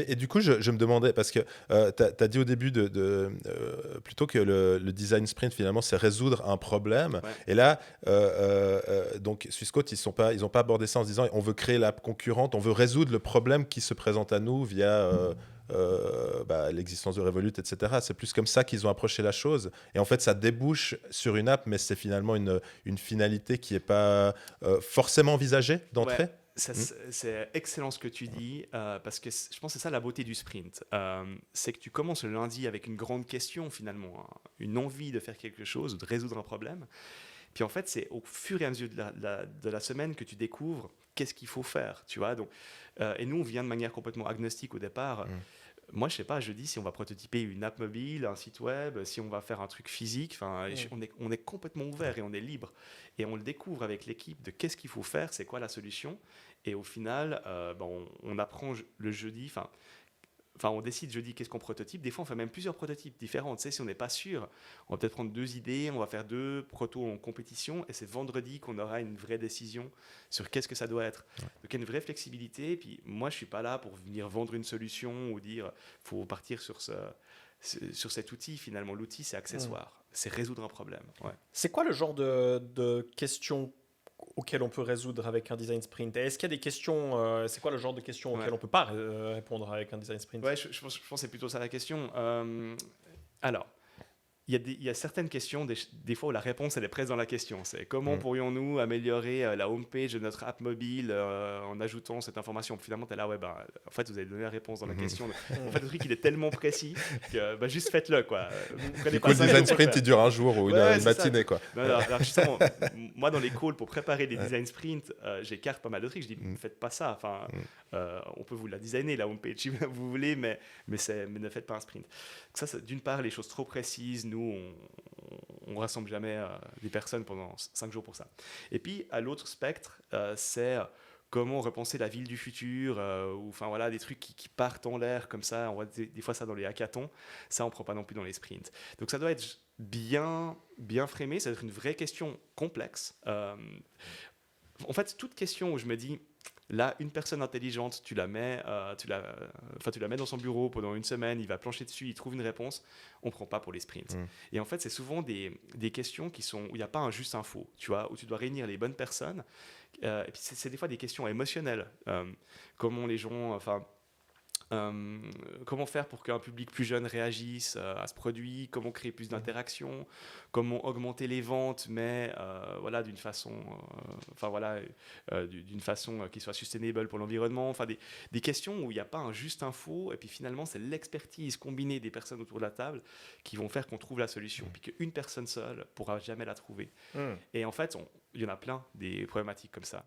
Et du coup, je me demandais, parce que tu as dit au début plutôt que le design sprint, finalement, c'est résoudre un problème. Ouais. Et là, donc Swissquote, ils ont pas abordé ça en se disant on veut créer l'app concurrente, on veut résoudre le problème qui se présente à nous via l'existence de Revolut, etc. C'est plus comme ça qu'ils ont approché la chose. Et en fait, ça débouche sur une app, mais c'est finalement une finalité qui n'est pas forcément envisagée Ouais, d'entrée. ça, Mm. c'est excellent ce que tu dis, parce que je pense que c'est ça la beauté du sprint. C'est que tu commences le lundi avec une grande question finalement, hein, une envie de faire quelque chose, ou de résoudre un problème. Puis en fait, c'est au fur et à mesure de la semaine que tu découvres qu'est-ce qu'il faut faire, tu vois. Donc, et nous, on vient de manière complètement agnostique au départ. Mm. Moi, je sais pas, je dis si on va prototyper une app mobile, un site web, si on va faire un truc physique, enfin, Mm. on est complètement ouvert et on est libre. Et on le découvre avec l'équipe de qu'est-ce qu'il faut faire, c'est quoi la solution. Et au final, on apprend le jeudi, enfin, on décide jeudi qu'est-ce qu'on prototype. Des fois, on fait même plusieurs prototypes différents. Tu sais, si on n'est pas sûr, on va peut-être prendre deux idées, on va faire deux protos en compétition, et c'est vendredi qu'on aura une vraie décision sur qu'est-ce que ça doit être. Donc, il y a une vraie flexibilité. Et puis, moi, je suis pas là pour venir vendre une solution ou dire faut partir sur cet outil. Finalement, l'outil, c'est Mm. accessoire. C'est résoudre un problème. Ouais. C'est quoi le genre de questions auxquelles on peut résoudre avec un design sprint? Et est-ce qu'il y a des questions, c'est quoi le genre de questions Ouais. auxquelles on peut pas répondre avec un design sprint? Ouais, je pense que c'est plutôt ça la question. Alors, il y a certaines questions, des fois où la réponse elle est presque dans la question. C'est comment Mm. pourrions-nous améliorer la homepage de notre app mobile en ajoutant cette information. Puis finalement, tu es là, ouais, en fait, vous avez donné la réponse dans la Mhm. question. En fait, Mm. le truc, il est tellement précis que juste faites-le, quoi. Vous prenez Du coup, pas le 5 jours design pour le sprint, faire. il dure un jour ou Ouais, une c'est ça. matinée, quoi. Non, non, alors justement, moi, dans les calls pour préparer des Ouais. design sprints, j'écarte pas mal de trucs. Je dis, Mm. faites pas ça. Enfin, Mm. on peut vous la designer, la homepage, si vous voulez, mais ne faites pas un sprint. Donc ça, c'est d'une part, les choses trop précises. Nous, on rassemble jamais des personnes pendant 5 jours pour ça. Et puis, à l'autre spectre, c'est comment repenser la ville du futur, ou enfin voilà, des trucs qui partent en l'air comme ça. On voit des fois ça dans les hackathons. Ça, on prend pas non plus dans les sprints. Donc ça doit être bien framé. Ça doit être une vraie question complexe. En fait, toute question où je me dis, là, une personne intelligente, tu la mets dans son bureau pendant une semaine, il va plancher dessus, il trouve une réponse, on ne prend pas pour les sprints. Mm. Et en fait, c'est souvent des questions où il n'y a pas un juste info, tu vois, où tu dois réunir les bonnes personnes. Et puis, c'est des fois des questions émotionnelles. Comment les gens, enfin, euh, comment faire pour qu'un public plus jeune réagisse à ce produit, comment créer plus d'interactions, comment augmenter les ventes, mais voilà, d'une façon, d'une façon qui soit sustainable pour l'environnement. Enfin, des questions où il n'y a pas un juste info, et puis finalement, c'est l'expertise combinée des personnes autour de la table qui vont faire qu'on trouve la solution, puis qu'une personne seule pourra jamais la trouver. Mm. Et en fait, il y en a plein des problématiques comme ça.